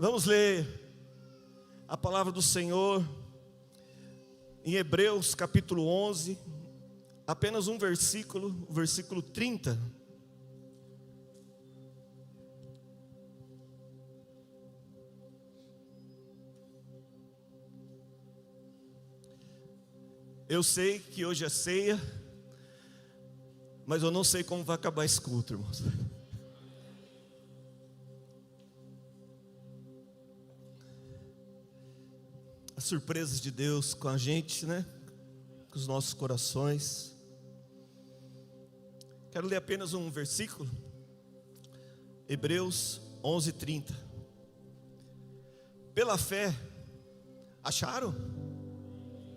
Vamos ler a palavra do Senhor em Hebreus capítulo 11, apenas um versículo, o versículo 30. Eu sei que hoje é ceia, mas eu não sei como vai acabar esse culto, irmãos. As surpresas de Deus com a gente, né? Com os nossos corações. Quero ler apenas um versículo. Hebreus 11:30. Pela fé, acharam?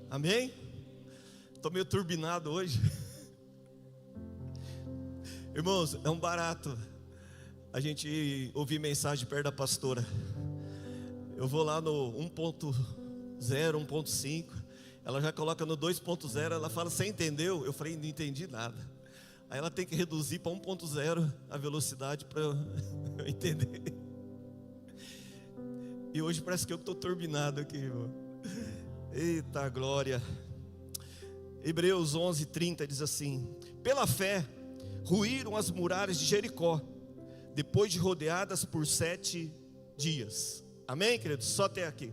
Amém? Estou meio turbinado hoje. Irmãos, é um barato a gente ouvir mensagem perto da pastora. Eu vou lá no 1.0, 1.5, ela já coloca no 2.0, ela fala, você entendeu? Eu falei, não entendi nada. Aí ela tem que reduzir para 1.0 a velocidade para eu entender. E hoje parece que eu estou turbinado aqui, irmão. Eita glória. Hebreus 11:30 diz assim: pela fé ruíram as muralhas de Jericó, depois de rodeadas por 7 dias. Amém, queridos? Só até aqui.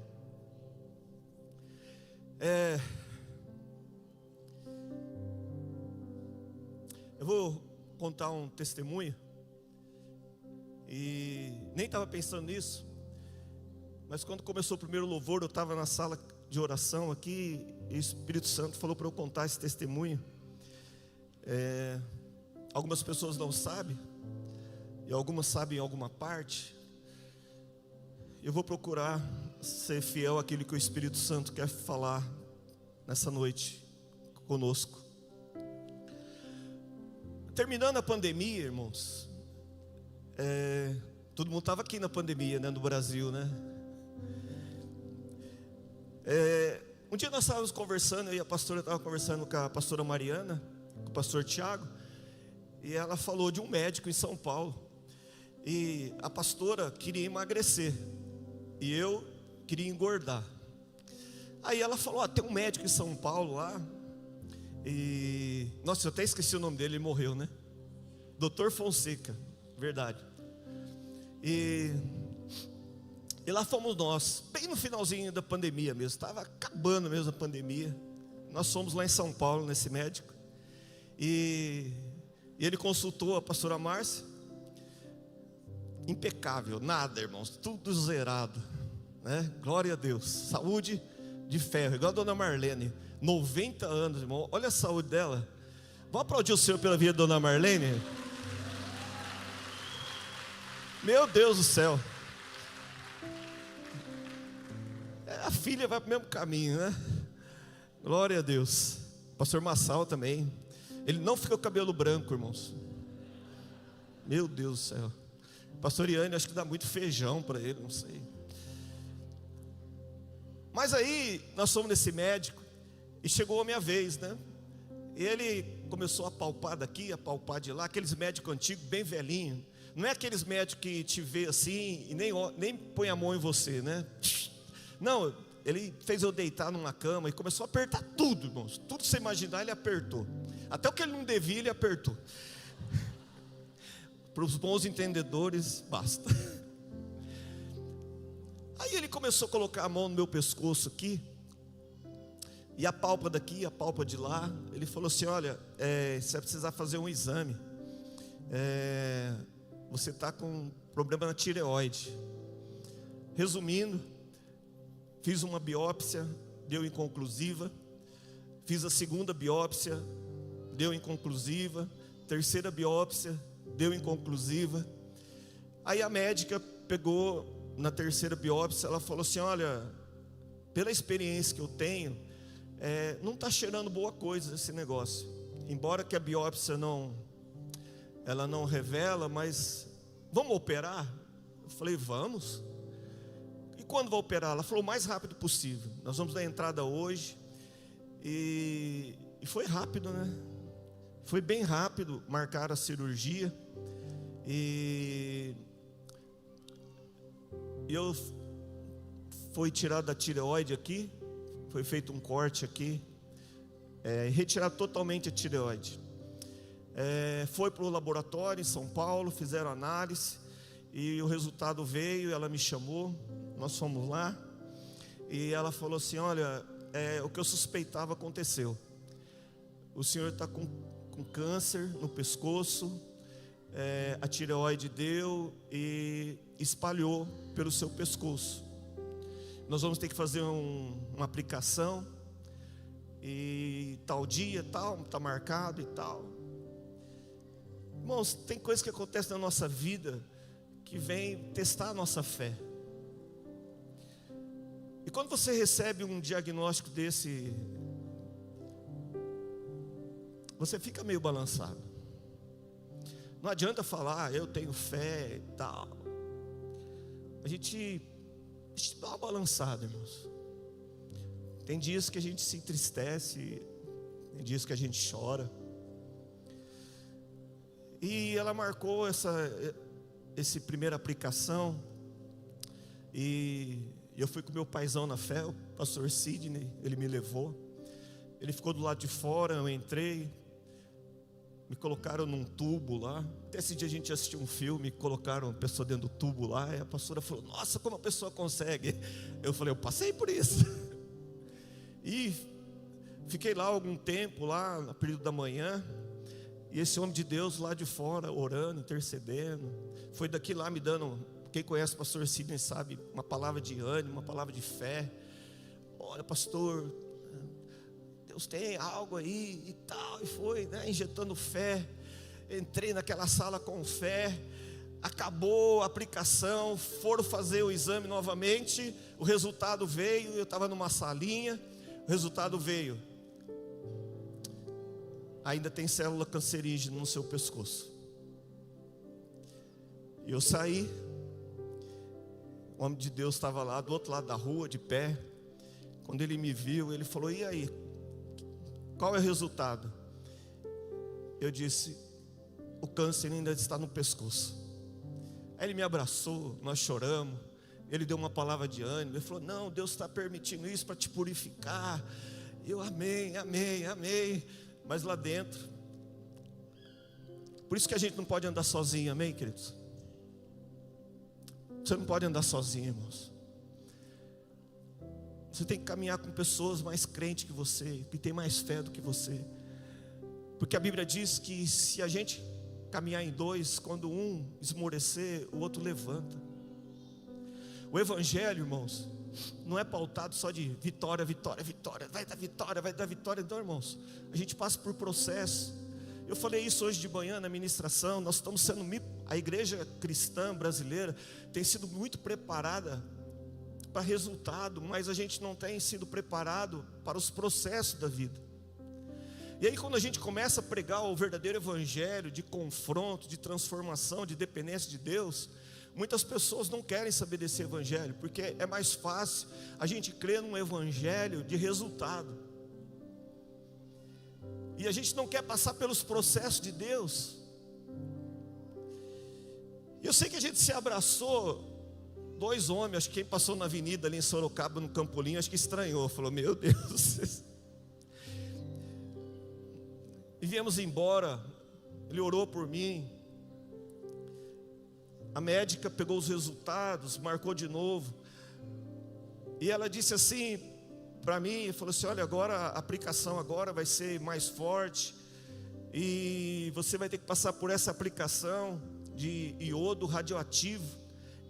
Eu vou contar um testemunho. E nem estava pensando nisso, mas quando começou o primeiro louvor, eu estava na sala de oração aqui, e o Espírito Santo falou para eu contar esse testemunho. Algumas pessoas não sabem, e algumas sabem em alguma parte. Eu vou procurar ser fiel àquilo que o Espírito Santo quer falar nessa noite conosco. Terminando a pandemia, irmãos, todo mundo estava aqui na pandemia, né, no Brasil, né? Um dia nós estávamos conversando, eu e a pastora estava conversando com a pastora Mariana, com o pastor Tiago, e ela falou de um médico em São Paulo, e a pastora queria emagrecer, e eu queria engordar. Aí ela falou, tem um médico em São Paulo lá, e, nossa, eu até esqueci o nome dele, ele morreu, né? Dr. Fonseca, verdade. E lá fomos nós, bem no finalzinho da pandemia mesmo, estava acabando mesmo a pandemia. Nós fomos lá em São Paulo, nesse médico, e ele consultou a pastora Márcia. Impecável, nada, irmãos, tudo zerado, né? Glória a Deus, saúde de ferro, igual a dona Marlene, 90 anos, irmão, olha a saúde dela. Vamos aplaudir o Senhor pela vida da dona Marlene? Meu Deus do céu. A filha vai para o mesmo caminho, né? Glória a Deus. Pastor Massal também. Ele não fica com o cabelo branco, irmãos. Meu Deus do céu. Pastor Iane, acho que dá muito feijão para ele, não sei. Mas aí, nós fomos nesse médico, e chegou a minha vez, né? Ele começou a palpar daqui, a palpar de lá, aqueles médicos antigos, bem velhinhos. Não é aqueles médicos que te vê assim, e nem põe a mão em você, né? Não, ele fez eu deitar numa cama, e começou a apertar tudo, irmãos. Tudo que você imaginar, ele apertou. Até o que ele não devia, ele apertou. Para os bons entendedores, basta. Aí ele começou a colocar a mão no meu pescoço aqui, e a pálpebra daqui, a pálpebra de lá. Ele falou assim, olha, você vai precisar fazer um exame. Você está com problema na tireoide. Resumindo, fiz uma biópsia, deu inconclusiva. Fiz a segunda biópsia, deu inconclusiva. Terceira biópsia, deu inconclusiva. Aí a médica pegou na terceira biópsia, ela falou assim, olha, pela experiência que eu tenho, não está cheirando boa coisa esse negócio. Embora que a biópsia ela não revela, mas vamos operar? Eu falei, vamos. E quando vai operar? Ela falou, o mais rápido possível. Nós vamos dar entrada hoje. E foi rápido, né? Foi bem rápido, marcaram a cirurgia. E eu foi tirada a tireoide aqui, foi feito um corte aqui, retirado totalmente a tireoide. Foi para o laboratório em São Paulo, fizeram análise, e o resultado veio, ela me chamou, nós fomos lá, e ela falou assim: olha, o que eu suspeitava aconteceu. O senhor está com câncer no pescoço, a tireoide deu e espalhou pelo seu pescoço. Nós vamos ter que fazer uma aplicação, e tal dia, tal, está marcado e tal. Irmãos, tem coisas que acontecem na nossa vida que vem testar a nossa fé. E quando você recebe um diagnóstico desse, você fica meio balançado. Não adianta falar, eu tenho fé e tal. A gente dá uma balançada, irmãos. Tem dias que a gente se entristece, tem dias que a gente chora. E ela marcou essa primeira aplicação, e eu fui com meu paizão na fé, o pastor Sidney, ele me levou. Ele ficou do lado de fora, eu entrei, me colocaram num tubo lá. Até esse dia a gente assistiu um filme, colocaram a pessoa dentro do tubo lá, e a pastora falou: nossa, como a pessoa consegue? Eu falei: eu passei por isso. E fiquei lá algum tempo, lá no período da manhã. E esse homem de Deus lá de fora, orando, intercedendo. Foi daqui lá me dando, quem conhece o pastor Sidney sabe, uma palavra de ânimo, uma palavra de fé. Olha, pastor, Deus tem algo aí e tal. E foi, né, injetando fé. Entrei naquela sala com fé. Acabou a aplicação, foram fazer o exame novamente. O resultado veio, eu estava numa salinha. O resultado veio: ainda tem célula cancerígena no seu pescoço. E eu saí. O homem de Deus estava lá do outro lado da rua, de pé. Quando ele me viu, ele falou: e aí, qual é o resultado? Eu disse: o câncer ainda está no pescoço. Aí ele me abraçou, nós choramos. Ele deu uma palavra de ânimo. Ele falou: não, Deus está permitindo isso para te purificar. Eu amei, amei, amei. Mas lá dentro, por isso que a gente não pode andar sozinho, amém, queridos? Você não pode andar sozinho, irmãos. Você tem que caminhar com pessoas mais crentes que você, que tem mais fé do que você. Porque a Bíblia diz que se a gente caminhar em dois, quando um esmorecer, o outro levanta. O Evangelho, irmãos, não é pautado só de vitória, vitória, vitória. Vai dar vitória, vai dar vitória. Então, irmãos, a gente passa por processo. Eu falei isso hoje de manhã na ministração. Nós estamos sendo, a igreja cristã brasileira tem sido muito preparada para resultado, mas a gente não tem sido preparado para os processos da vida. E aí quando a gente começa a pregar o verdadeiro evangelho de confronto, de transformação, de dependência de Deus, muitas pessoas não querem saber desse evangelho, porque é mais fácil a gente crer num evangelho de resultado. E a gente não quer passar pelos processos de Deus. Eu sei que a gente se abraçou, dois homens, acho que quem passou na avenida ali em Sorocaba, no Campolim, acho que estranhou, falou: meu Deus. E viemos embora, ele orou por mim. A médica pegou os resultados, marcou de novo. E ela disse assim para mim, falou assim: olha, agora a aplicação agora vai ser mais forte. E você vai ter que passar por essa aplicação de iodo radioativo,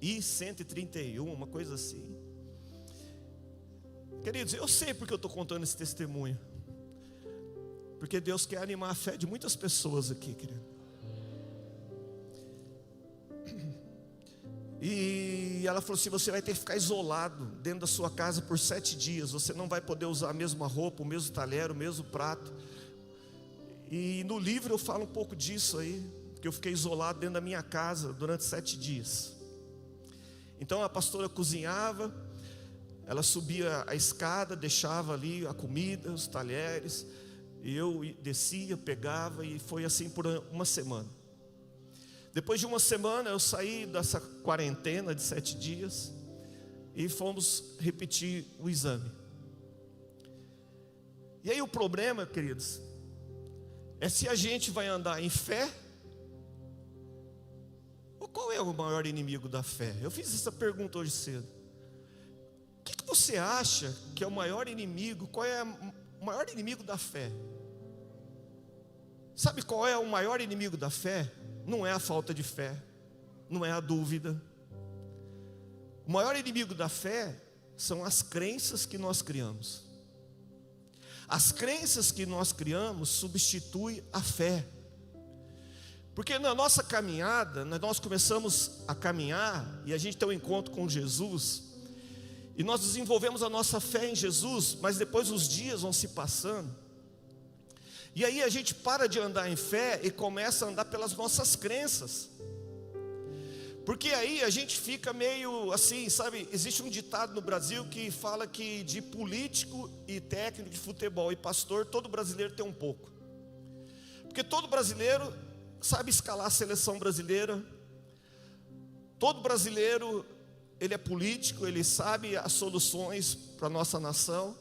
I-131, uma coisa assim. Queridos, eu sei porque eu estou contando esse testemunho. Porque Deus quer animar a fé de muitas pessoas aqui, querido. E ela falou assim: você vai ter que ficar isolado dentro da sua casa por 7 dias. Você não vai poder usar a mesma roupa, o mesmo talher, o mesmo prato. E no livro eu falo um pouco disso aí, que eu fiquei isolado dentro da minha casa durante 7 dias. Então a pastora cozinhava, ela subia a escada, deixava ali a comida, os talheres, e eu descia, pegava, e foi assim por uma semana. Depois de uma semana eu saí dessa quarentena de 7 dias. e fomos repetir o exame. E aí o problema, queridos, é se a gente vai andar em fé, ou qual é o maior inimigo da fé? Eu fiz essa pergunta hoje cedo. O que você acha que é o maior inimigo? Qual é o maior inimigo da fé? Sabe qual é o maior inimigo da fé? Não é a falta de fé, não é a dúvida. O maior inimigo da fé são as crenças que nós criamos. As crenças que nós criamos substituem a fé. Porque na nossa caminhada, nós começamos a caminhar e a gente tem um encontro com Jesus, e nós desenvolvemos a nossa fé em Jesus, mas depois os dias vão se passando, e aí a gente para de andar em fé e começa a andar pelas nossas crenças. Porque aí a gente fica meio assim, sabe? Existe um ditado no Brasil que fala que de político e técnico de futebol e pastor, todo brasileiro tem um pouco. Porque todo brasileiro sabe escalar a seleção brasileira. Todo brasileiro, ele é político, ele sabe as soluções para a nossa nação.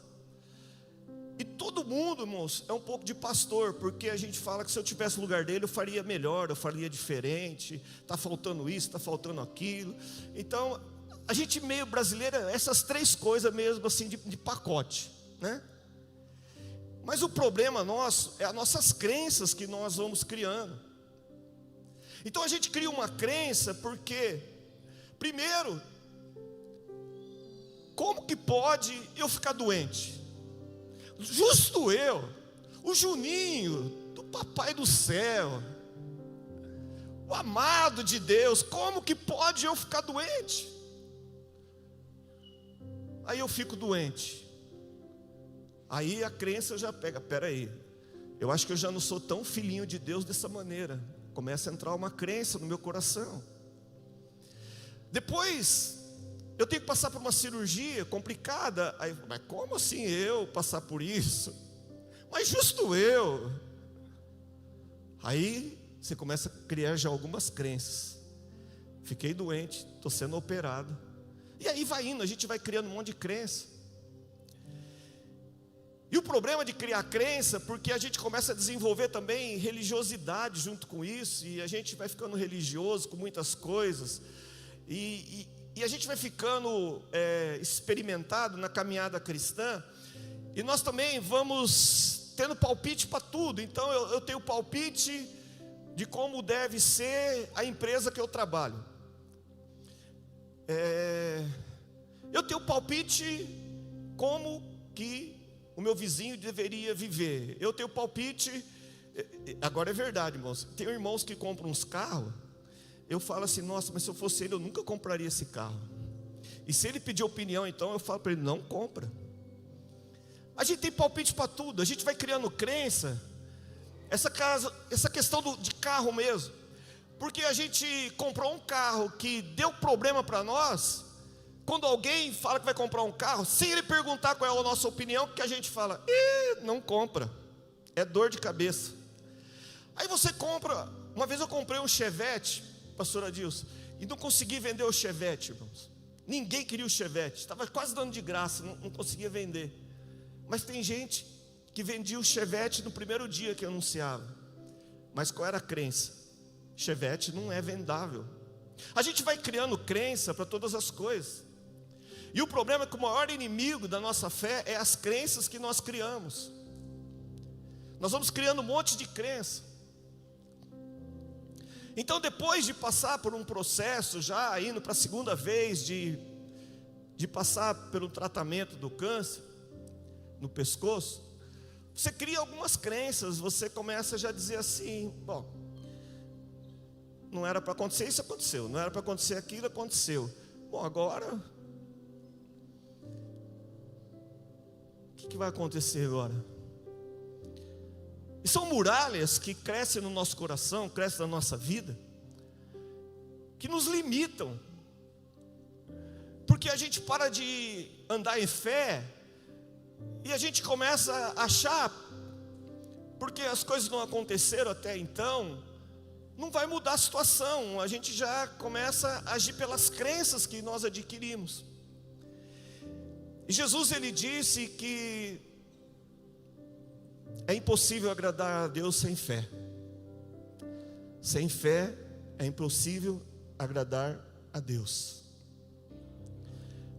E todo mundo, irmãos, é um pouco de pastor, porque a gente fala que se eu tivesse no lugar dele, eu faria melhor, eu faria diferente, está faltando isso, está faltando aquilo. Então, a gente meio brasileiro, essas três coisas mesmo assim, de pacote, né? Mas o problema nosso é as nossas crenças que nós vamos criando. Então a gente cria uma crença porque, primeiro, como que pode eu ficar doente? Justo eu, o Juninho, do Papai do Céu, o amado de Deus, como que pode eu ficar doente? Aí eu fico doente. Aí a crença já pega, peraí, eu acho que eu já não sou tão filhinho de Deus dessa maneira. Começa a entrar uma crença no meu coração. Depois eu tenho que passar por uma cirurgia complicada. Aí, mas como assim eu passar por isso? Mas justo eu. Aí você começa a criar já algumas crenças. Fiquei doente, estou sendo operado. E aí vai indo, a gente vai criando um monte de crença. E o problema de criar crença, porque a gente começa a desenvolver também religiosidade junto com isso, e a gente vai ficando religioso com muitas coisas, e a gente vai ficando experimentado na caminhada cristã, e nós também vamos tendo palpite para tudo. Então eu tenho palpite de como deve ser a empresa que eu trabalho, eu tenho palpite como que o meu vizinho deveria viver. Eu tenho palpite. Agora é verdade, irmãos. Tem irmãos que compram uns carros. Eu falo assim, nossa, mas se eu fosse ele, eu nunca compraria esse carro. E se ele pedir opinião, então eu falo para ele, não compra. A gente tem palpite para tudo. A gente vai criando crença. Essa questão de carro mesmo. Porque a gente comprou um carro que deu problema para nós. Quando alguém fala que vai comprar um carro, sem ele perguntar qual é a nossa opinião, que a gente fala, não compra, é dor de cabeça. Aí você compra. Uma vez eu comprei um Chevette, pastor Adilson, e não consegui vender o Chevette, irmãos. Ninguém queria o Chevette, estava quase dando de graça, não conseguia vender. Mas tem gente que vendia o Chevette no primeiro dia que anunciava. Mas qual era a crença? Chevette não é vendável. A gente vai criando crença para todas as coisas. E o problema é que o maior inimigo da nossa fé é as crenças que nós criamos. Nós vamos criando um monte de crença. Então, depois de passar por um processo, já indo para a segunda vez de passar pelo tratamento do câncer no pescoço, você cria algumas crenças. Você começa já a dizer assim, bom, não era para acontecer, isso aconteceu. Não era para acontecer aquilo, aconteceu. Bom, agora o que vai acontecer agora? E são muralhas que crescem no nosso coração, crescem na nossa vida, que nos limitam, porque a gente para de andar em fé, e a gente começa a achar, porque as coisas não aconteceram até então, não vai mudar a situação. A gente já começa a agir pelas crenças que nós adquirimos. E Jesus, ele disse que é impossível agradar a Deus sem fé. Sem fé é impossível agradar a Deus.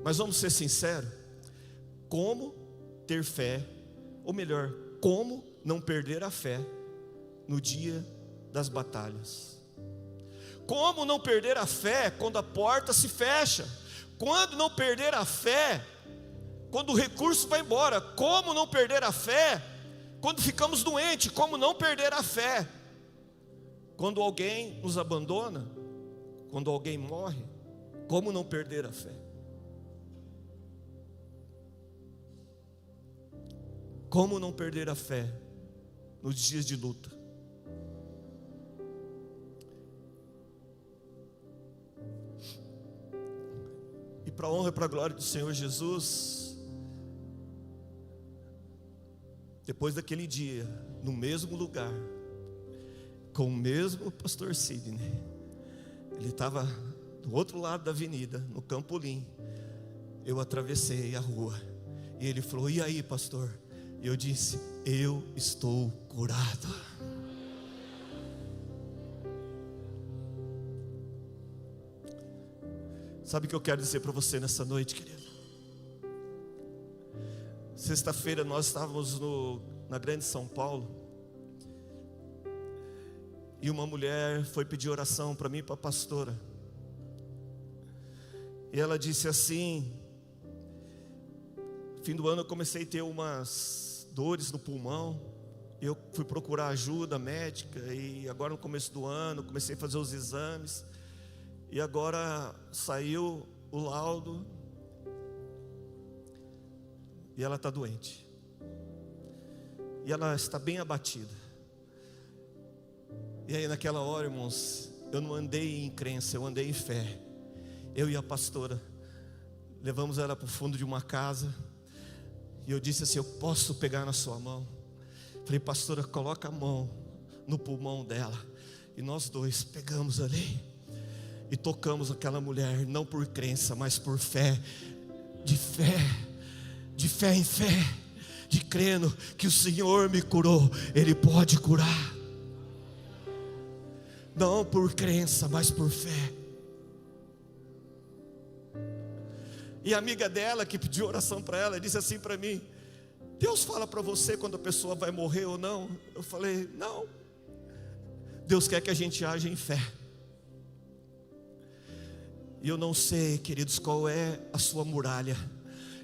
Mas vamos ser sinceros, como ter fé, ou melhor, como não perder a fé no dia das batalhas? Como não perder a fé quando a porta se fecha? Quando não perder a fé quando o recurso vai embora? Como não perder a fé quando ficamos doentes? Como não perder a fé quando alguém nos abandona? Quando alguém morre? Como não perder a fé? Como não perder a fé nos dias de luta? E para a honra e para a glória do Senhor Jesus, depois daquele dia, no mesmo lugar, com o mesmo pastor Sidney, ele estava do outro lado da avenida, no Campolim. Eu atravessei a rua e ele falou: e aí, pastor? E eu disse: eu estou curado. Sabe o que eu quero dizer para você nessa noite, querido? Sexta-feira nós estávamos na Grande São Paulo, e uma mulher foi pedir oração para mim e para a pastora. E ela disse assim: fim do ano eu comecei a ter umas dores no pulmão. Eu fui procurar ajuda médica, e agora no começo do ano comecei a fazer os exames, e agora saiu o laudo, e ela está doente, e ela está bem abatida. E aí naquela hora, irmãos, eu não andei em crença, eu andei em fé. Eu e a pastora levamos ela para o fundo de uma casa, e eu disse assim: eu posso pegar na sua mão? Falei: pastora, coloca a mão no pulmão dela. E nós dois pegamos ali e tocamos aquela mulher, não por crença, mas por fé, de fé em fé, de crendo que o Senhor me curou, Ele pode curar. Não por crença, mas por fé. E a amiga dela que pediu oração para ela disse assim para mim: Deus fala para você quando a pessoa vai morrer ou não? Eu falei: não. Deus quer que a gente age em fé. E eu não sei, queridos, qual é a sua muralha.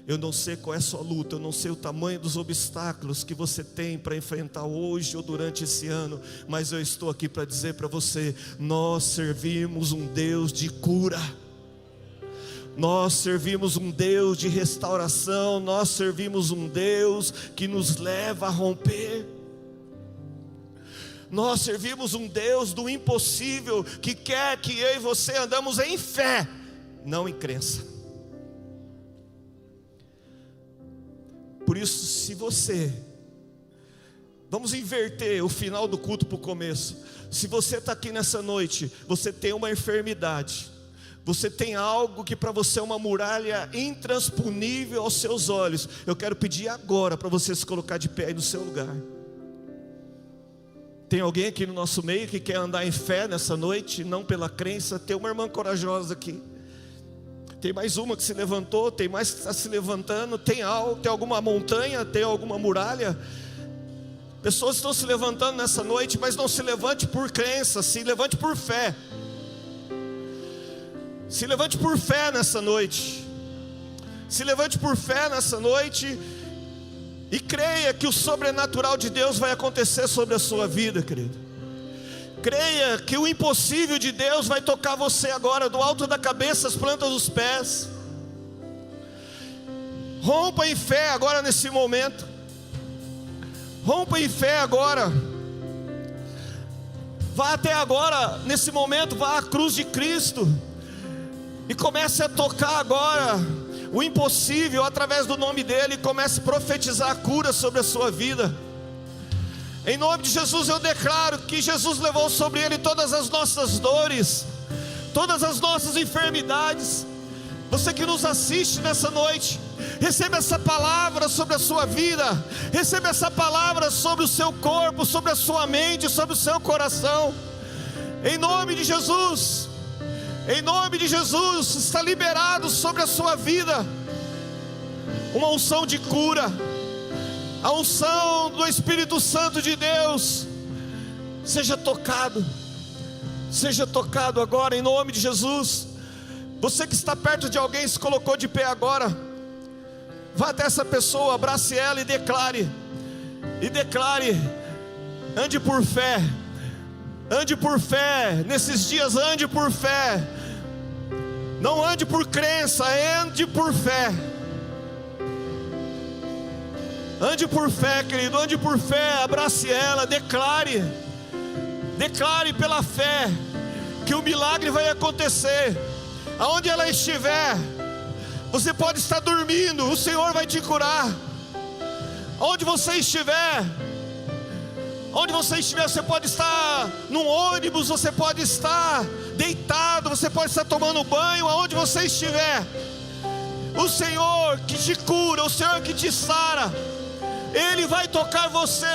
Eu não sei qual é a sua luta. Eu não sei o tamanho dos obstáculos que você tem para enfrentar hoje ou durante esse ano. Mas eu estou aqui para dizer para você: nós servimos um Deus de cura. Nós servimos um Deus de restauração. Nós servimos um Deus que nos leva a romper. Nós servimos um Deus do impossível, que quer que eu e você andamos em fé, não em crença. Por isso, se você, vamos inverter o final do culto para o começo. Se você está aqui nessa noite, você tem uma enfermidade, você tem algo que para você é uma muralha intransponível aos seus olhos, eu quero pedir agora para você se colocar de pé aí no seu lugar. Tem alguém aqui no nosso meio que quer andar em fé nessa noite, não pela crença? Tem uma irmã corajosa aqui. Tem mais uma que se levantou, tem mais que está se levantando. Tem alguma montanha, tem alguma muralha. Pessoas estão se levantando nessa noite, mas não se levante por crença, se levante por fé. Se levante por fé nessa noite. Se levante por fé nessa noite. E creia que o sobrenatural de Deus vai acontecer sobre a sua vida, querido. Creia que o impossível de Deus vai tocar você agora, do alto da cabeça às plantas dos pés. Rompa em fé agora nesse momento. Rompa em fé agora. Vá até agora, nesse momento, vá à cruz de Cristo e comece a tocar agora o impossível através do nome dele. Comece a profetizar a cura sobre a sua vida. Em nome de Jesus eu declaro que Jesus levou sobre ele todas as nossas dores, todas as nossas enfermidades. Você que nos assiste nessa noite, Receba essa palavra sobre a sua vida. Receba essa palavra sobre o seu corpo, sobre a sua mente, sobre o seu coração. Em nome de Jesus. Em nome de Jesus, está liberado sobre a sua vida uma unção de cura. A unção do Espírito Santo de Deus. Seja tocado agora em nome de Jesus. Você que está perto de alguém, se colocou de pé agora, vá até essa pessoa, abrace ela e declare, ande por fé, nesses dias ande por fé, não ande por crença, ande por fé. Ande por fé, querido, ande por fé, abrace ela, declare pela fé, que o milagre vai acontecer, aonde ela estiver. Você pode estar dormindo, o Senhor vai te curar. Onde você estiver, você pode estar num ônibus, você pode estar deitado, você pode estar tomando banho, aonde você estiver. O Senhor que te cura, o Senhor que te sara, Ele vai tocar você.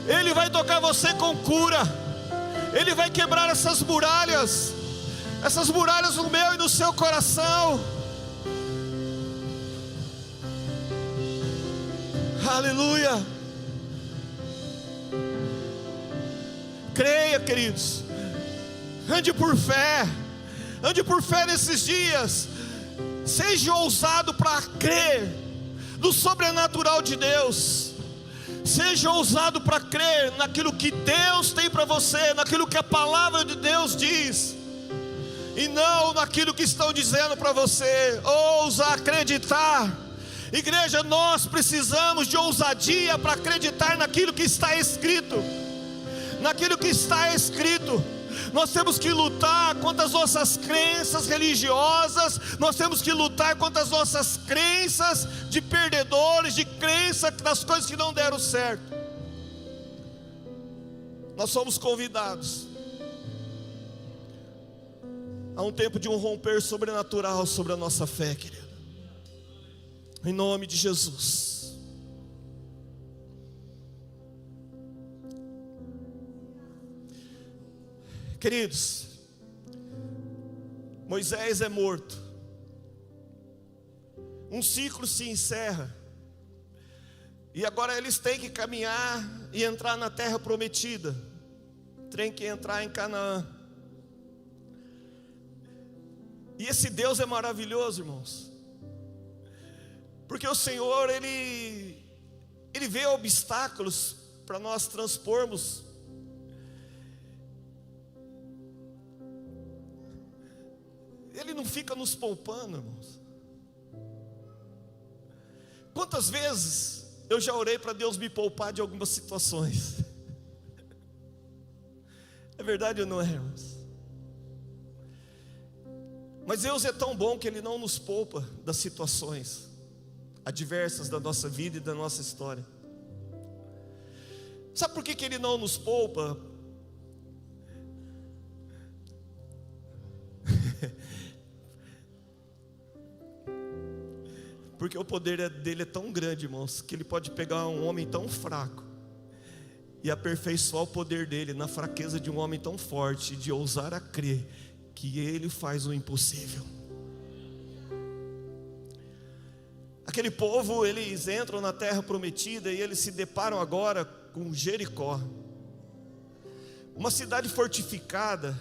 Ele vai tocar você com cura. Ele vai quebrar essas muralhas no meu e no seu coração. Aleluia. Creia, queridos. Ande por fé nesses dias. Seja ousado para crer no sobrenatural de Deus. Seja ousado para crer naquilo que Deus tem para você, naquilo que a palavra de Deus diz, e não naquilo que estão dizendo para você. Ousa acreditar. Igreja, nós precisamos de ousadia para acreditar naquilo que está escrito. Nós temos que lutar contra as nossas crenças religiosas. Nós temos que lutar contra as nossas crenças de perdedores, de crença das coisas que não deram certo. Nós somos convidados a um tempo de um romper sobrenatural sobre a nossa fé, querido. Em nome de Jesus. Queridos, Moisés é morto. Um ciclo se encerra. E agora eles têm que caminhar e entrar na terra prometida. Tem que entrar em Canaã. E esse Deus é maravilhoso, irmãos. Porque o Senhor, Ele vê obstáculos para nós transpormos. Ele não fica nos poupando, irmãos. Quantas vezes eu já orei para Deus me poupar de algumas situações? É verdade ou não é, irmãos? Mas Deus é tão bom que Ele não nos poupa das situações adversas da nossa vida e da nossa história. Sabe por que Ele não nos poupa? Porque o poder dele é tão grande, irmãos, que Ele pode pegar um homem tão fraco e aperfeiçoar o poder dele na fraqueza de um homem tão forte, de ousar a crer que Ele faz o impossível. Aquele povo, eles entram na terra prometida e eles se deparam agora com Jericó, uma cidade fortificada,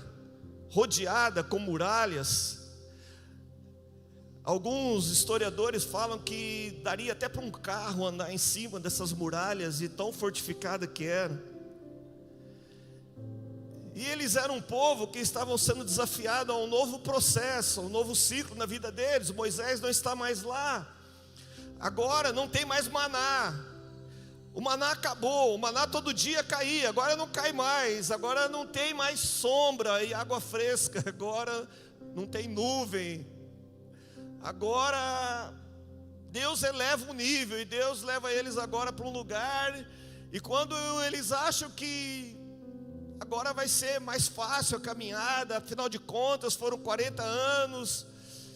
rodeada com muralhas. Alguns historiadores falam que daria até para um carro andar em cima dessas muralhas, e tão fortificada que era. E eles eram um povo que estavam sendo desafiados a um novo processo, a um novo ciclo na vida deles. Moisés não está mais lá. Agora não tem mais maná. O maná acabou, o maná todo dia caía, agora não cai mais. Agora não tem mais sombra e água fresca, agora não tem nuvem. Agora Deus eleva o nível, e Deus leva eles agora para um lugar. E quando eles acham que agora vai ser mais fácil a caminhada, afinal de contas foram 40 anos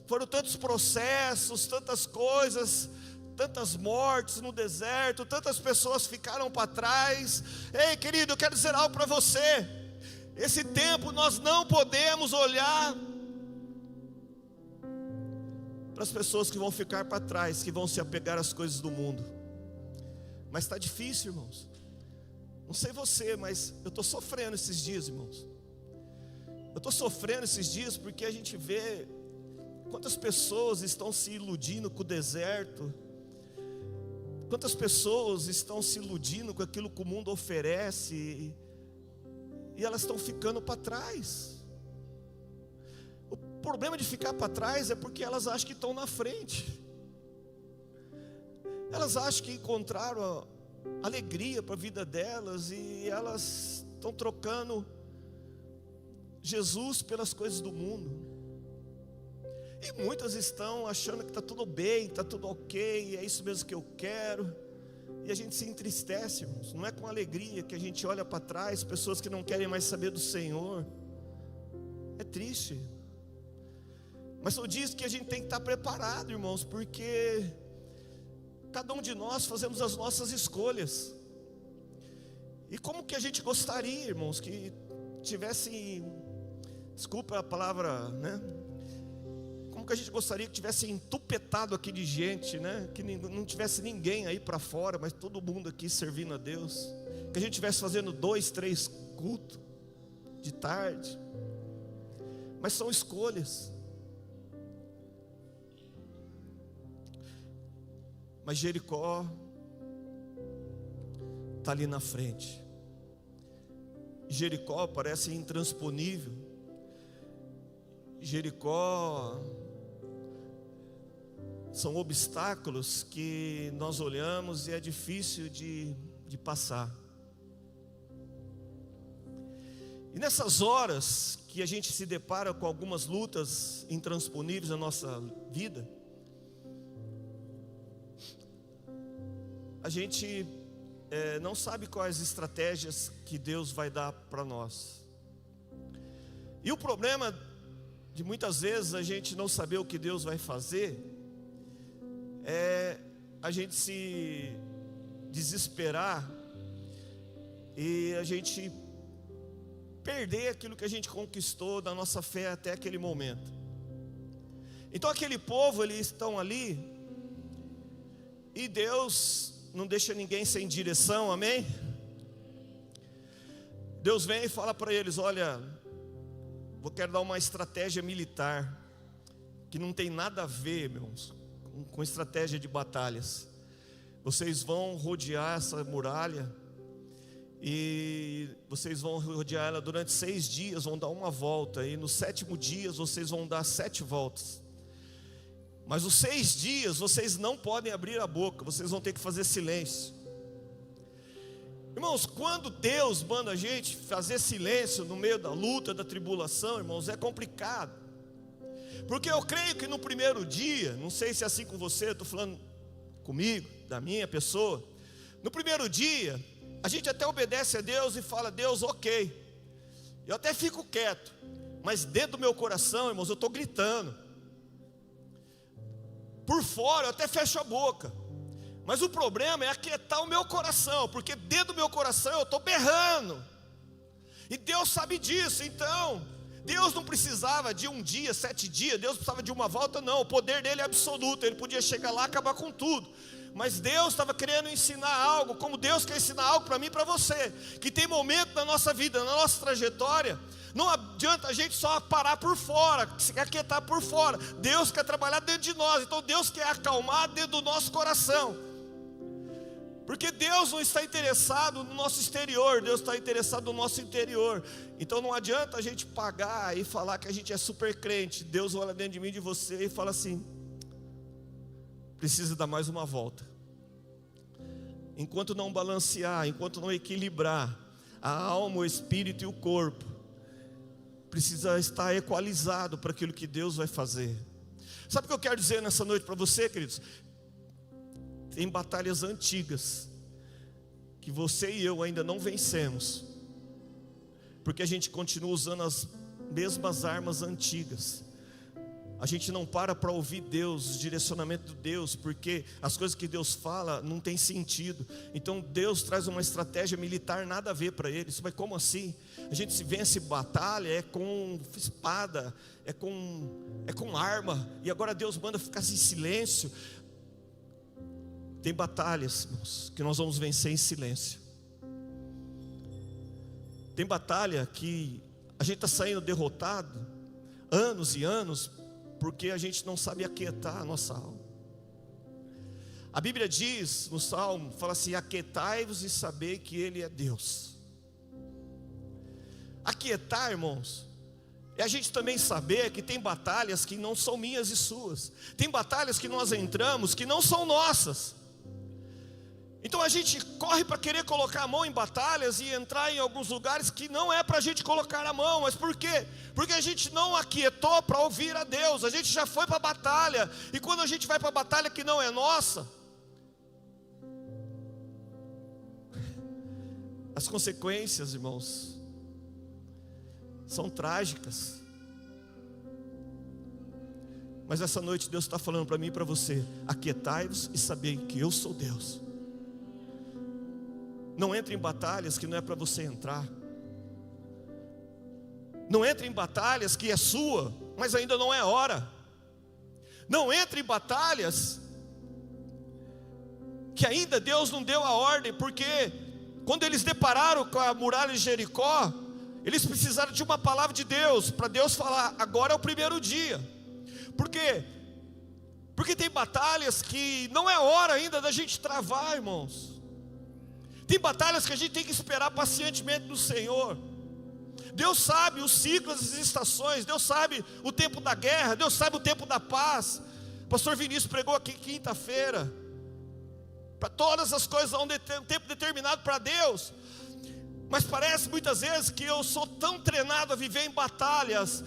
Foram tantos processos, tantas coisas, tantas mortes no deserto, tantas pessoas ficaram para trás. Ei, querido, eu quero dizer algo para você. Esse tempo nós não podemos olhar para as pessoas que vão ficar para trás, que vão se apegar às coisas do mundo. Mas está difícil, irmãos. Não sei você, mas eu estou sofrendo esses dias, irmãos. Eu estou sofrendo esses dias porque a gente vê quantas pessoas estão se iludindo com o deserto, quantas pessoas estão se iludindo com aquilo que o mundo oferece, e elas estão ficando para trás. O problema de ficar para trás é porque elas acham que estão na frente. Elas acham que encontraram alegria para a vida delas, e elas estão trocando Jesus pelas coisas do mundo. E muitas estão achando que está tudo bem, está tudo ok, é isso mesmo que eu quero. E a gente se entristece, irmãos. Não é com alegria que a gente olha para trás, pessoas que não querem mais saber do Senhor. É triste. Mas eu disse que a gente tem que estar preparado, irmãos, porque cada um de nós fazemos as nossas escolhas. E como que a gente gostaria, irmãos, que tivesse, desculpa a palavra, né? Como que a gente gostaria que tivesse entupetado aqui de gente, né? Que não tivesse ninguém aí para fora, mas todo mundo aqui servindo a Deus. Que a gente estivesse fazendo 2, 3 cultos de tarde. Mas são escolhas. Mas Jericó está ali na frente. Jericó parece intransponível. Jericó são obstáculos que nós olhamos e é difícil de passar. E nessas horas que a gente se depara com algumas lutas intransponíveis na nossa vida, a gente não sabe quais estratégias que Deus vai dar para nós. E o problema de muitas vezes a gente não saber o que Deus vai fazer é a gente se desesperar e a gente perder aquilo que a gente conquistou da nossa fé até aquele momento. Então aquele povo, eles estão ali e Deus não deixa ninguém sem direção, amém? Deus vem e fala para eles: olha, eu quero dar uma estratégia militar que não tem nada a ver, irmãos, com estratégia de batalhas. Vocês vão rodear essa muralha e vocês vão rodear ela durante 6 dias, vão dar uma volta, e no 7º dia vocês vão dar 7 voltas. Mas os 6 dias vocês não podem abrir a boca, vocês vão ter que fazer silêncio. Irmãos, quando Deus manda a gente fazer silêncio no meio da luta, da tribulação, irmãos, é complicado. Porque eu creio que no primeiro dia, não sei se é assim com você, estou falando comigo, da minha pessoa. No primeiro dia, a gente até obedece a Deus e fala: Deus, ok. Eu até fico quieto, mas dentro do meu coração, irmãos, eu estou gritando. Por fora eu até fecho a boca, mas o problema é aquietar o meu coração, porque dentro do meu coração eu estou berrando, e Deus sabe disso. Então Deus não precisava de um dia, 7 dias, Deus precisava de uma volta, não. O poder dele é absoluto, ele podia chegar lá e acabar com tudo. Mas Deus estava querendo ensinar algo, como Deus quer ensinar algo para mim e para você, que tem momento na nossa vida, na nossa trajetória, não adianta a gente só parar por fora, se aquietar por fora. Deus quer trabalhar dentro de nós, então Deus quer acalmar dentro do nosso coração. Porque Deus não está interessado no nosso exterior, Deus está interessado no nosso interior. Então não adianta a gente pagar e falar que a gente é super crente. Deus olha dentro de mim e de você e fala assim: precisa dar mais uma volta. Enquanto não balancear, enquanto não equilibrar a alma, o espírito e o corpo, precisa estar equalizado para aquilo que Deus vai fazer. Sabe o que eu quero dizer nessa noite para você, queridos? Tem batalhas antigas que você e eu ainda não vencemos, porque a gente continua usando as mesmas armas antigas. A gente não para ouvir Deus, o direcionamento de Deus, porque as coisas que Deus fala não tem sentido. Então Deus traz uma estratégia militar nada a ver para eles. Mas como assim? A gente se vence batalha, é com espada, é com arma, e agora Deus manda ficar em silêncio. Tem batalhas, irmãos, que nós vamos vencer em silêncio. Tem batalha que a gente está saindo derrotado, anos e anos, porque a gente não sabe aquietar a nossa alma. A Bíblia diz no Salmo, fala assim: aquietai-vos e sabei que Ele é Deus. Aquietar, irmãos, é a gente também saber que tem batalhas que não são minhas e suas. Tem batalhas que nós entramos que não são nossas. Então a gente corre para querer colocar a mão em batalhas e entrar em alguns lugares que não é para a gente colocar a mão. Mas por quê? Porque a gente não aquietou para ouvir a Deus. A gente já foi para a batalha. E quando a gente vai para a batalha que não é nossa, as consequências, irmãos, são trágicas. Mas essa noite Deus está falando para mim e para você: aquietai-vos e sabei que eu sou Deus. Não entre em batalhas que não é para você entrar. Não entre em batalhas que é sua, mas ainda não é hora. Não entre em batalhas que ainda Deus não deu a ordem, porque quando eles depararam com a muralha de Jericó, eles precisaram de uma palavra de Deus, para Deus falar: agora é o primeiro dia. Por quê? Porque tem batalhas que não é hora ainda da gente travar, irmãos. Tem batalhas que a gente tem que esperar pacientemente no Senhor. Deus sabe os ciclos, as estações. Deus sabe o tempo da guerra. Deus sabe o tempo da paz. O pastor Vinícius pregou aqui quinta-feira. Para todas as coisas há um tempo determinado para Deus. Mas parece muitas vezes que eu sou tão treinado a viver em batalhas,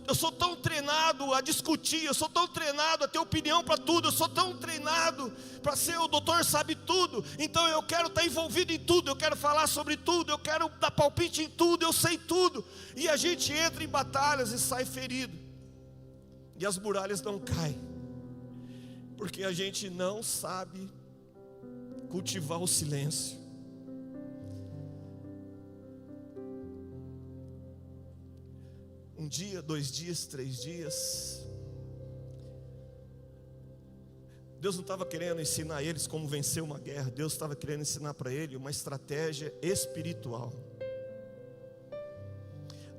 eu sou tão treinado a discutir, eu sou tão treinado a ter opinião para tudo, eu sou tão treinado para ser o doutor sabe tudo. Então eu quero estar envolvido em tudo, eu quero falar sobre tudo, eu quero dar palpite em tudo, eu sei tudo. E a gente entra em batalhas e sai ferido, e as muralhas não caem, porque a gente não sabe cultivar o silêncio. Um dia, 2 dias, 3 dias. Deus não estava querendo ensinar eles como vencer uma guerra. Deus estava querendo ensinar para ele uma estratégia espiritual.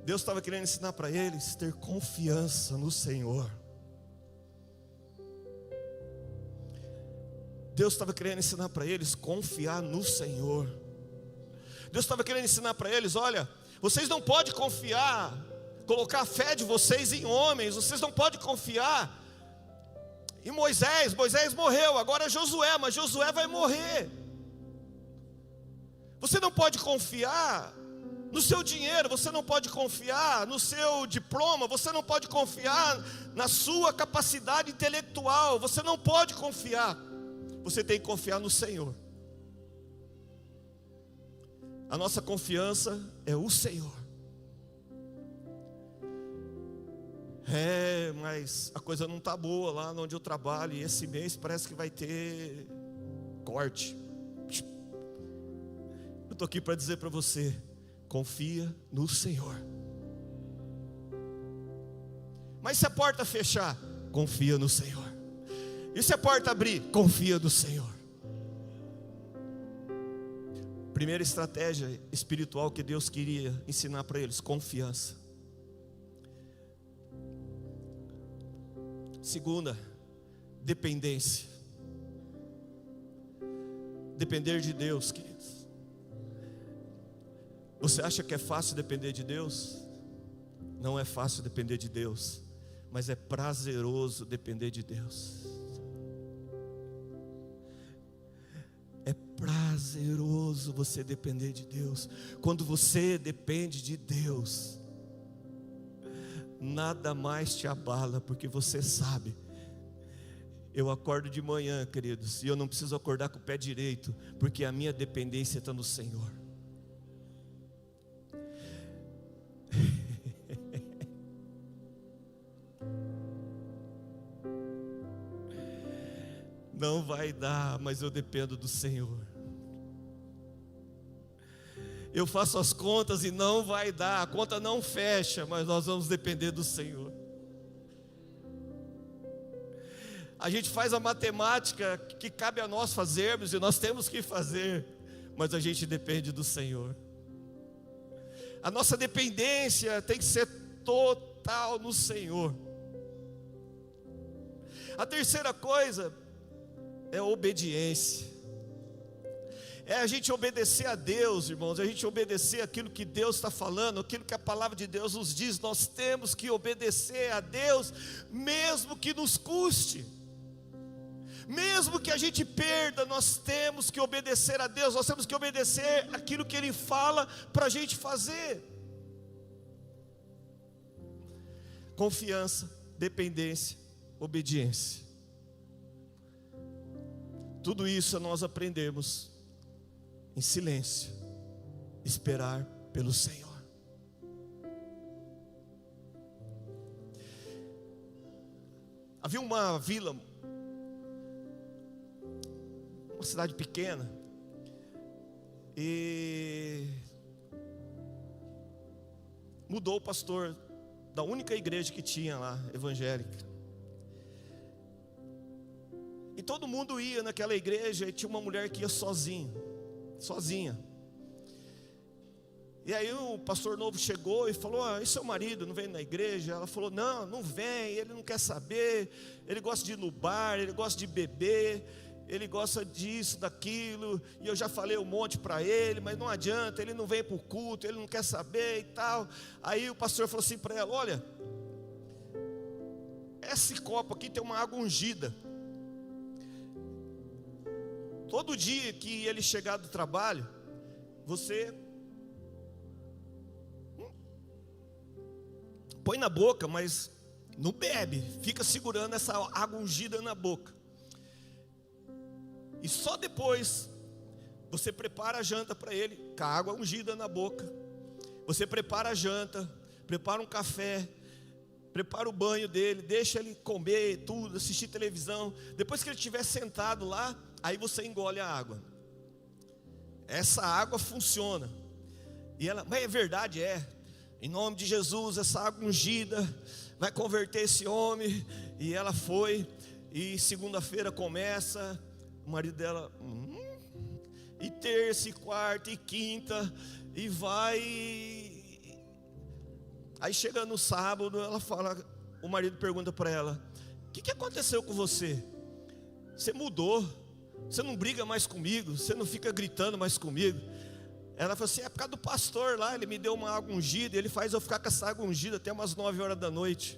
Deus estava querendo ensinar para eles ter confiança no Senhor. Deus estava querendo ensinar para eles confiar no Senhor. Deus estava querendo ensinar para eles: olha, vocês não podem confiar, colocar a fé de vocês em homens. Vocês não podem confiar em Moisés. Moisés morreu, agora é Josué, mas Josué vai morrer. Você não pode confiar no seu dinheiro, você não pode confiar no seu diploma, você não pode confiar na sua capacidade intelectual, você não pode confiar. Você tem que confiar no Senhor. A nossa confiança é o Senhor. Mas a coisa não está boa lá onde eu trabalho, e esse mês parece que vai ter corte. Eu estou aqui para dizer para você: confia no Senhor. Mas se a porta fechar, confia no Senhor. E se a porta abrir, confia no Senhor. Primeira estratégia espiritual que Deus queria ensinar para eles: confiança. Segunda, dependência. Depender de Deus, queridos. Você acha que é fácil depender de Deus? Não é fácil depender de Deus, mas é prazeroso depender de Deus. É prazeroso você depender de Deus. Quando você depende de Deus, nada mais te abala, porque você sabe: eu acordo de manhã, queridos, e eu não preciso acordar com o pé direito, porque a minha dependência está no Senhor. Não vai dar, mas eu dependo do Senhor. Eu faço as contas e não vai dar, a conta não fecha, mas nós vamos depender do Senhor. A gente faz a matemática que cabe a nós fazermos, e nós temos que fazer, mas a gente depende do Senhor. A nossa dependência tem que ser total no Senhor. A terceira coisa é a obediência. É a gente obedecer a Deus, irmãos, a gente obedecer aquilo que Deus está falando, aquilo que a palavra de Deus nos diz. Nós temos que obedecer a Deus, mesmo que nos custe, mesmo que a gente perda, nós temos que obedecer a Deus, nós temos que obedecer aquilo que Ele fala para a gente fazer. Confiança, dependência, obediência. Tudo isso nós aprendemos em silêncio, esperar pelo Senhor. Havia uma vila, uma cidade pequena, e mudou o pastor da única igreja que tinha lá, evangélica. E todo mundo ia naquela igreja, e tinha uma mulher que ia sozinha. E aí o pastor novo chegou e falou: e seu marido não vem na igreja? Ela falou: não vem, ele não quer saber, ele gosta de ir no bar, ele gosta de beber, ele gosta disso, daquilo, e eu já falei um monte para ele, mas não adianta, ele não vem para o culto, ele não quer saber e tal. Aí o pastor falou assim para ela: olha, esse copo aqui tem uma água ungida. Todo dia que ele chegar do trabalho, você põe na boca, mas não bebe, fica segurando essa água ungida na boca. E só depois você prepara a janta para ele, com a água ungida na boca. Você prepara a janta, prepara um café, prepara o banho dele, deixa ele comer tudo, assistir televisão. Depois que ele estiver sentado lá, aí você engole a água. Essa água funciona. E ela, mas é verdade, em nome de Jesus, essa água ungida vai converter esse homem. E ela foi, e segunda-feira começa, o marido dela, e terça, e quarta, e quinta, e vai. Aí chega no sábado, ela fala, o marido pergunta para ela: o que aconteceu com você? Você mudou, você não briga mais comigo, você não fica gritando mais comigo. Ela falou assim: é por causa do pastor lá, ele me deu uma água ungida, e ele faz eu ficar com essa água ungida até umas 9 horas da noite.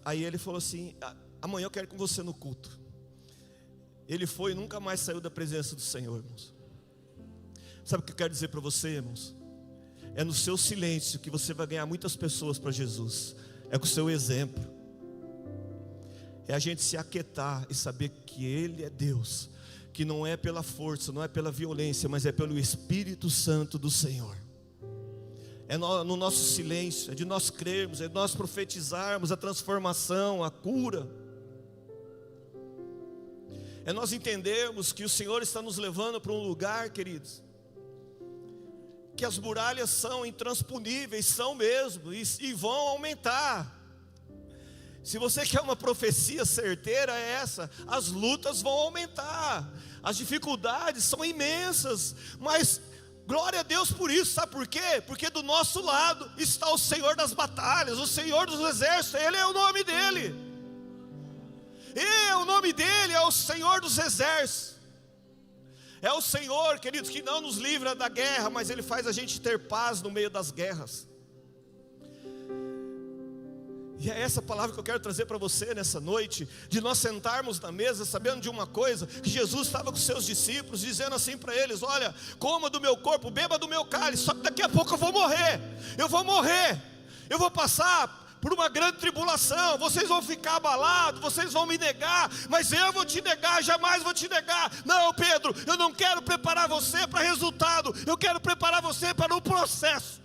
Aí ele falou assim: amanhã eu quero ir com você no culto. Ele foi e nunca mais saiu da presença do Senhor, irmãos. Sabe o que eu quero dizer para você, irmãos? É no seu silêncio que você vai ganhar muitas pessoas para Jesus. É com o seu exemplo. É a gente se aquietar e saber que Ele é Deus, que não é pela força, não é pela violência, mas é pelo Espírito Santo do Senhor. É no nosso silêncio, é de nós crermos, é de nós profetizarmos a transformação, a cura. É nós entendermos que o Senhor está nos levando para um lugar, queridos, que as muralhas são intransponíveis, são mesmo, e vão aumentar. Se você quer uma profecia certeira, é essa: as lutas vão aumentar, as dificuldades são imensas, mas glória a Deus por isso. Sabe por quê? Porque do nosso lado está o Senhor das batalhas, o Senhor dos exércitos. Ele é o nome dele, o nome dele é o Senhor dos exércitos. É o Senhor, queridos, que não nos livra da guerra, mas Ele faz a gente ter paz no meio das guerras. E é essa palavra que eu quero trazer para você nessa noite, de nós sentarmos na mesa, sabendo de uma coisa, que Jesus estava com seus discípulos, dizendo assim para eles: olha, coma do meu corpo, beba do meu cálice, só que daqui a pouco eu vou morrer, eu vou passar por uma grande tribulação, vocês vão ficar abalados, vocês vão me negar, mas eu vou te negar, jamais vou te negar. Não, Pedro, eu não quero preparar você para resultado, eu quero preparar você para o processo.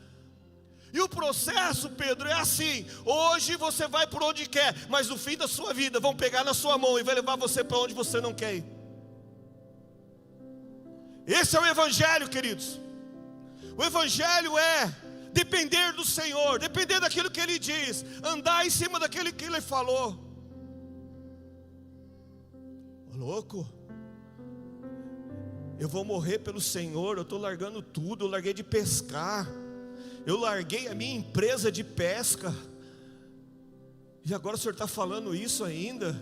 E o processo, Pedro, é assim: hoje você vai por onde quer, mas no fim da sua vida vão pegar na sua mão e vai levar você para onde você não quer ir. Esse é o Evangelho, queridos. O Evangelho é depender do Senhor, depender daquilo que Ele diz, andar em cima daquilo que Ele falou. Louco, eu vou morrer pelo Senhor, eu estou largando tudo, eu larguei de pescar, eu larguei a minha empresa de pesca, e agora o Senhor está falando isso ainda?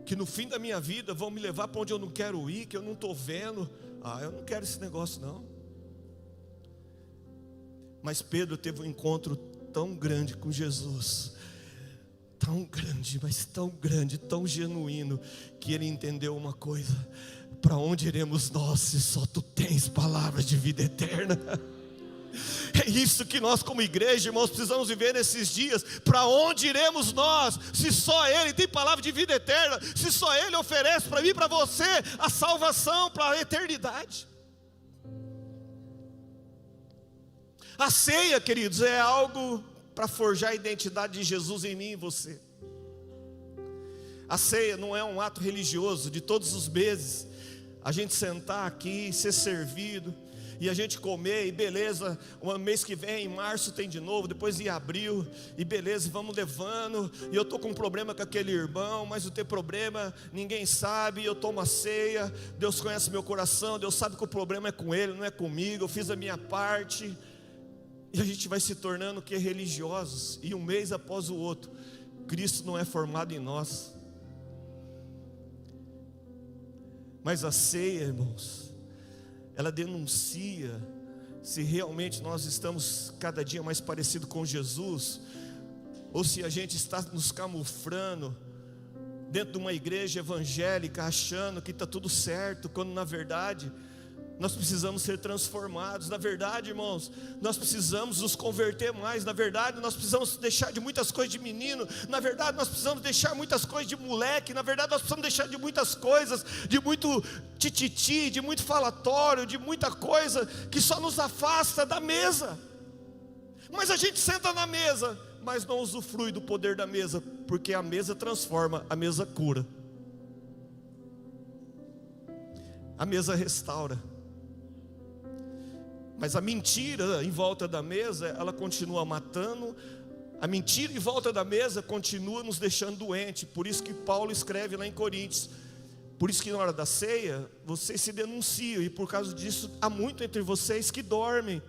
Que no fim da minha vida vão me levar para onde eu não quero ir, que eu não estou vendo. Eu não quero esse negócio não. Mas Pedro teve um encontro tão grande com Jesus, tão grande, mas tão grande, tão genuíno, que ele entendeu uma coisa: para onde iremos nós, se só tu tens palavras de vida eterna? É isso que nós como igreja, irmãos, precisamos viver nesses dias. Para onde iremos nós, se só Ele tem palavra de vida eterna, se só Ele oferece para mim e para você a salvação para a eternidade? A ceia, queridos, é algo para forjar a identidade de Jesus em mim e você. A ceia não é um ato religioso de todos os meses a gente sentar aqui, ser servido e a gente comer, e beleza, o mês que vem, em março tem de novo, depois em abril, e beleza, vamos levando, e eu estou com um problema com aquele irmão, mas o teu problema ninguém sabe, eu tomo a ceia, Deus conhece meu coração, Deus sabe que o problema é com ele, não é comigo, eu fiz a minha parte, e a gente vai se tornando que religiosos, e um mês após o outro, Cristo não é formado em nós. Mas a ceia, irmãos, ela denuncia se realmente nós estamos cada dia mais parecidos com Jesus, ou se a gente está nos camuflando dentro de uma igreja evangélica, achando que está tudo certo, quando na verdade nós precisamos ser transformados. Na verdade, irmãos, nós precisamos nos converter mais. Na verdade, nós precisamos deixar de muitas coisas de menino. Na verdade, nós precisamos deixar muitas coisas de moleque. Na verdade, nós precisamos deixar de muitas coisas, de muito tititi, de muito falatório, de muita coisa que só nos afasta da mesa. Mas a gente senta na mesa, mas não usufrui do poder da mesa, porque a mesa transforma, a mesa cura, a mesa restaura. Mas a mentira em volta da mesa, ela continua matando. A mentira em volta da mesa continua nos deixando doente. Por isso que Paulo escreve lá em Coríntios: por isso que na hora da ceia, vocês se denunciam, e por causa disso há muito entre vocês que dormem.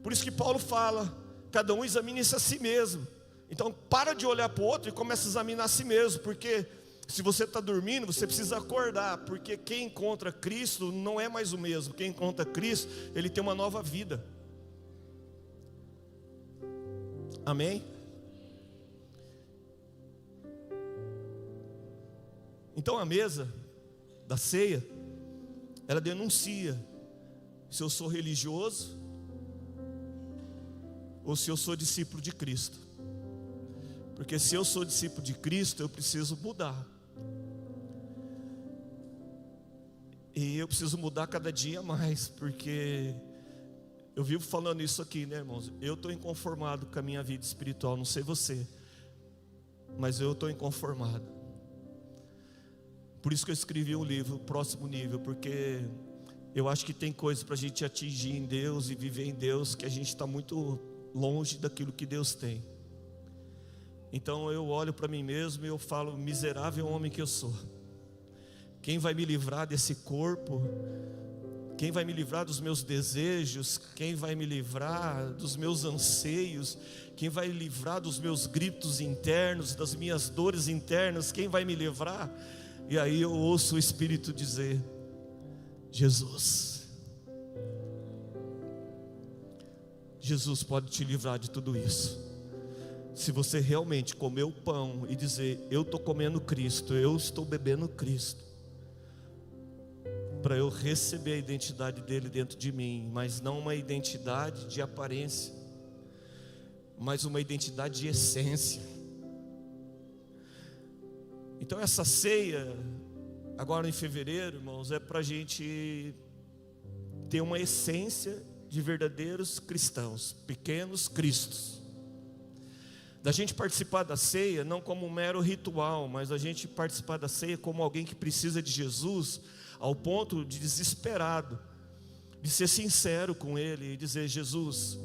Por isso que Paulo fala: cada um examine-se a si mesmo. Então para de olhar para o outro e começa a examinar a si mesmo, porque se você está dormindo, você precisa acordar, porque quem encontra Cristo não é mais o mesmo. Quem encontra Cristo, ele tem uma nova vida. Amém? Então a mesa da ceia, ela denuncia se eu sou religioso ou se eu sou discípulo de Cristo. Porque se eu sou discípulo de Cristo, eu preciso mudar. E eu preciso mudar cada dia mais, porque eu vivo falando isso aqui, né, irmãos? Eu estou inconformado com a minha vida espiritual, não sei você, mas eu estou inconformado. Por isso que eu escrevi um livro, Próximo Nível, porque eu acho que tem coisas para a gente atingir em Deus e viver em Deus, que a gente está muito longe daquilo que Deus tem. Então eu olho para mim mesmo e eu falo: miserável homem que eu sou. Quem vai me livrar desse corpo? Quem vai me livrar dos meus desejos? Quem vai me livrar dos meus anseios? Quem vai me livrar dos meus gritos internos, das minhas dores internas? Quem vai me livrar? E aí eu ouço o Espírito dizer: Jesus. Jesus pode te livrar de tudo isso. Se você realmente comer o pão e dizer: eu estou comendo Cristo, eu estou bebendo Cristo, para eu receber a identidade dele dentro de mim, mas não uma identidade de aparência, mas uma identidade de essência. Então essa ceia, agora em fevereiro, irmãos, é para a gente ter uma essência de verdadeiros cristãos, pequenos cristos. Da gente participar da ceia não como um mero ritual, mas a gente participar da ceia como alguém que precisa de Jesus, ao ponto de desesperado, de ser sincero com Ele e dizer: Jesus,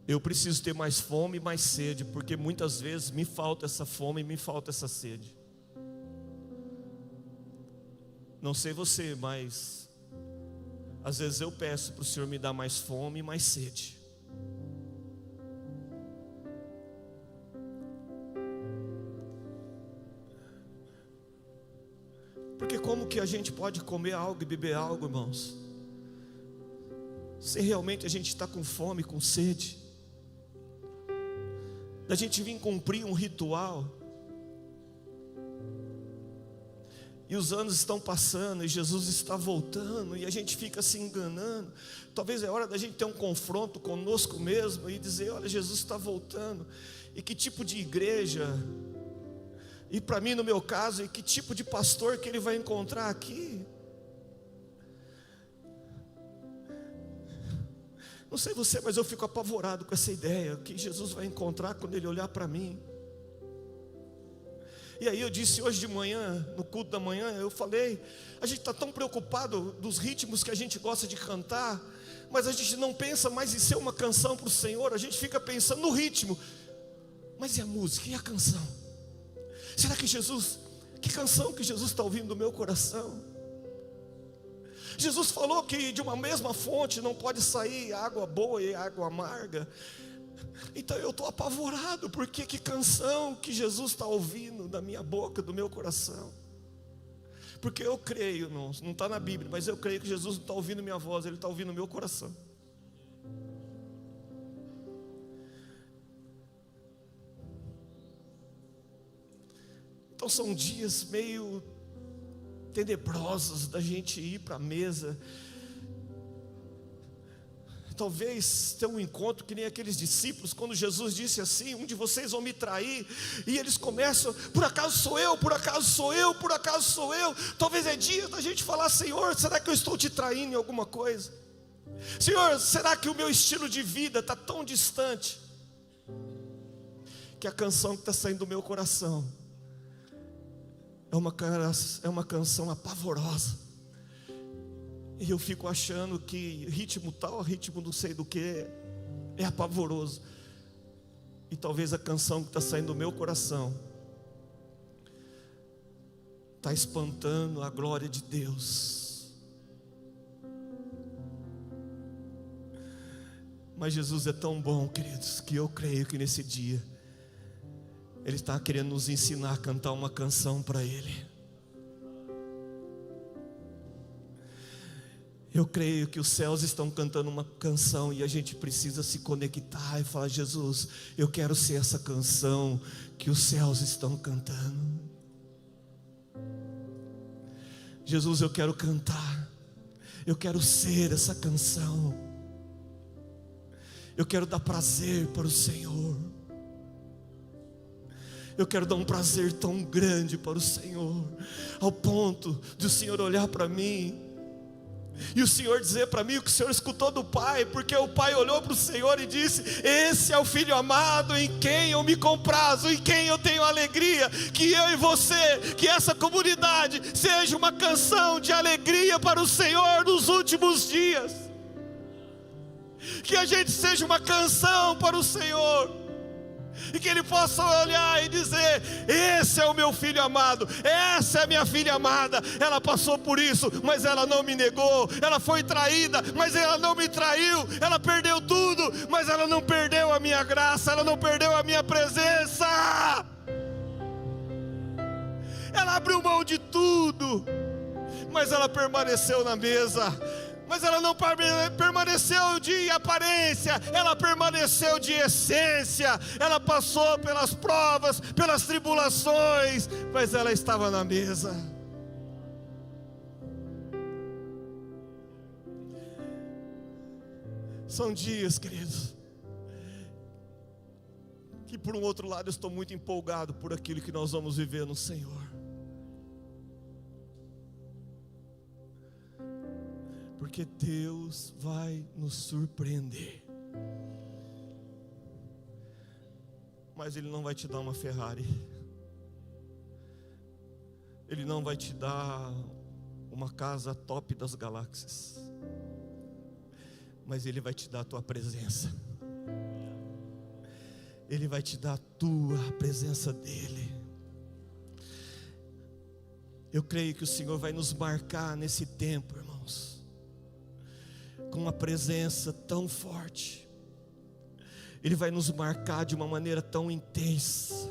eu preciso ter mais fome e mais sede, porque muitas vezes me falta essa fome e me falta essa sede. Não sei você, mas às vezes eu peço para o Senhor me dar mais fome e mais sede. Porque como que a gente pode comer algo e beber algo, irmãos, se realmente a gente está com fome, com sede? Da gente vir cumprir um ritual, e os anos estão passando, e Jesus está voltando, e a gente fica se enganando. Talvez é hora da gente ter um confronto conosco mesmo, e dizer: olha, Jesus está voltando, e que tipo de igreja, e para mim no meu caso, e que tipo de pastor que ele vai encontrar aqui? Não sei você, mas eu fico apavorado com essa ideia, que Jesus vai encontrar quando Ele olhar para mim. E aí eu disse hoje de manhã, no culto da manhã, eu falei: a gente está tão preocupado dos ritmos que a gente gosta de cantar, mas a gente não pensa mais em ser uma canção para o Senhor, a gente fica pensando no ritmo. Mas e a música, e a canção? Será que Jesus, que canção que Jesus está ouvindo do meu coração? Jesus falou que de uma mesma fonte não pode sair água boa e água amarga. Então eu estou apavorado, porque que canção que Jesus está ouvindo da minha boca, do meu coração? Porque eu creio, não está na Bíblia, mas eu creio que Jesus não está ouvindo minha voz, Ele está ouvindo o meu coração. Então são dias meio tenebrosos da gente ir para a mesa. Talvez ter um encontro que nem aqueles discípulos, quando Jesus disse assim: um de vocês vão me trair, e eles começam: por acaso sou eu, por acaso sou eu, por acaso sou eu. Talvez é dia da gente falar: Senhor, será que eu estou te traindo em alguma coisa? Senhor, será que o meu estilo de vida está tão distante, que a canção que está saindo do meu coração é uma canção apavorosa, e eu fico achando que ritmo tal, ritmo não sei do que, é apavoroso. E talvez a canção que está saindo do meu coração está espantando a glória de Deus. Mas Jesus é tão bom, queridos, que eu creio que nesse dia Ele está querendo nos ensinar a cantar uma canção para Ele. Eu creio que os céus estão cantando uma canção, e a gente precisa se conectar e falar: Jesus, eu quero ser essa canção que os céus estão cantando. Jesus, eu quero cantar, eu quero ser essa canção, eu quero dar prazer para o Senhor. Eu quero dar um prazer tão grande para o Senhor, ao ponto de o Senhor olhar para mim e o Senhor dizer para mim o que o Senhor escutou do Pai, porque o Pai olhou para o Senhor e disse: esse é o Filho amado em quem eu me comprazo, em quem eu tenho alegria. Que eu e você, que essa comunidade seja uma canção de alegria para o Senhor nos últimos dias. Que a gente seja uma canção para o Senhor, e que Ele possa olhar e dizer: esse é o meu filho amado, essa é a minha filha amada. Ela passou por isso, mas ela não me negou. Ela foi traída, mas ela não me traiu. Ela perdeu tudo, mas ela não perdeu a minha graça, ela não perdeu a minha presença. Ela abriu mão de tudo, mas ela permaneceu na mesa. Mas ela não permaneceu de aparência, ela permaneceu de essência. Ela passou pelas provas, pelas tribulações, mas ela estava na mesa. São dias, queridos, que por um outro lado eu estou muito empolgado por aquilo que nós vamos viver no Senhor. porque Deus vai nos surpreender. Mas Ele não vai te dar uma Ferrari, Ele não vai te dar uma casa top das galáxias, mas Ele vai te dar a tua presença. Ele vai te dar a presença dEle. Eu creio que o Senhor vai nos marcar nesse tempo, irmãos, com uma presença tão forte. Ele vai nos marcar de uma maneira tão intensa.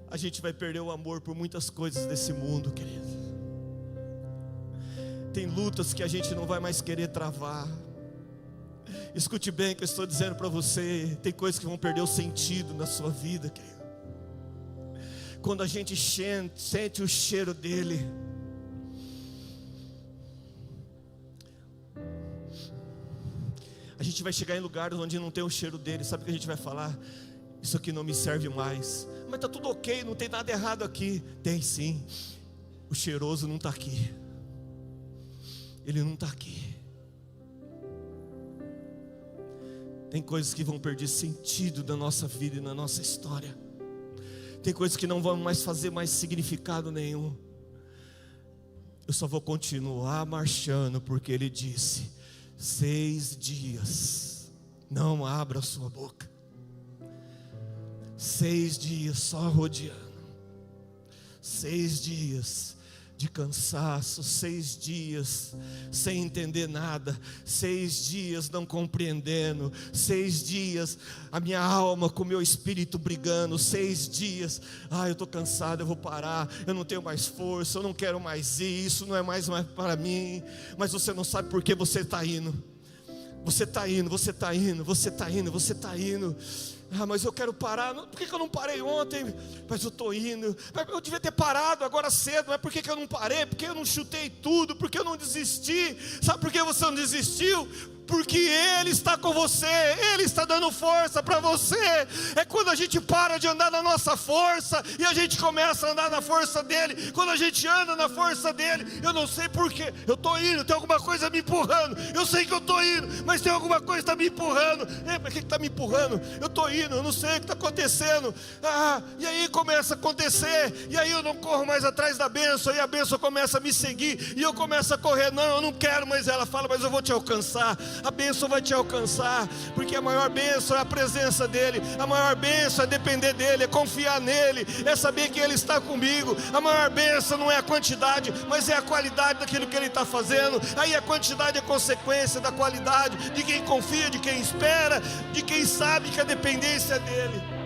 A gente vai perder o amor por muitas coisas desse mundo, querido. Tem lutas que a gente não vai mais querer travar. Escute bem o que eu estou dizendo para você. Tem coisas que vão perder o sentido na sua vida, querido. Quando a gente sente o cheiro dele, a gente vai chegar em lugares onde não tem o cheiro dele. Sabe o que a gente vai falar? Isso aqui não me serve mais. Mas está tudo ok, não tem nada errado aqui. Tem sim. O cheiroso não está aqui. Ele não está aqui. Tem coisas que vão perder sentido na nossa vida e na nossa história. Tem coisas que não vão mais fazer mais significado nenhum. Eu só vou continuar marchando, porque Ele disse: 6 dias, não abra a sua boca. 6 dias só rodeando. 6 dias de cansaço, 6 dias sem entender nada, 6 dias não compreendendo, 6 dias a minha alma com o meu espírito brigando, 6 dias, eu estou cansado, eu vou parar, eu não tenho mais força, eu não quero mais ir, isso não é mais para mim. Mas você não sabe por que você está indo. Você está indo, você está indo, você está indo, você está indo. Mas eu quero parar. Por que eu não parei ontem? Mas eu estou indo. Eu devia ter parado agora cedo. Mas por que eu não parei? Porque eu não chutei tudo. Porque eu não desisti. Sabe por que você não desistiu? Porque Ele está com você, Ele está dando força para você. É quando a gente para de andar na nossa força e a gente começa a andar na força dEle. Quando a gente anda na força dEle, eu não sei porquê, eu estou indo, tem alguma coisa me empurrando. Eu sei que eu estou indo, mas tem alguma coisa que está me empurrando. Mas o que está me empurrando? Eu estou indo, eu não sei o que está acontecendo. E aí começa a acontecer, e aí eu não corro mais atrás da bênção, e a bênção começa a me seguir, e eu começo a correr. Não, eu não quero, mas ela fala: mas eu vou te alcançar. A bênção vai te alcançar, porque a maior bênção é a presença dEle. A maior bênção é depender dEle, é confiar nele, é saber que Ele está comigo. A maior bênção não é a quantidade, mas é a qualidade daquilo que Ele está fazendo. Aí a quantidade é consequência da qualidade, de quem confia, de quem espera, de quem sabe que a dependência é dEle.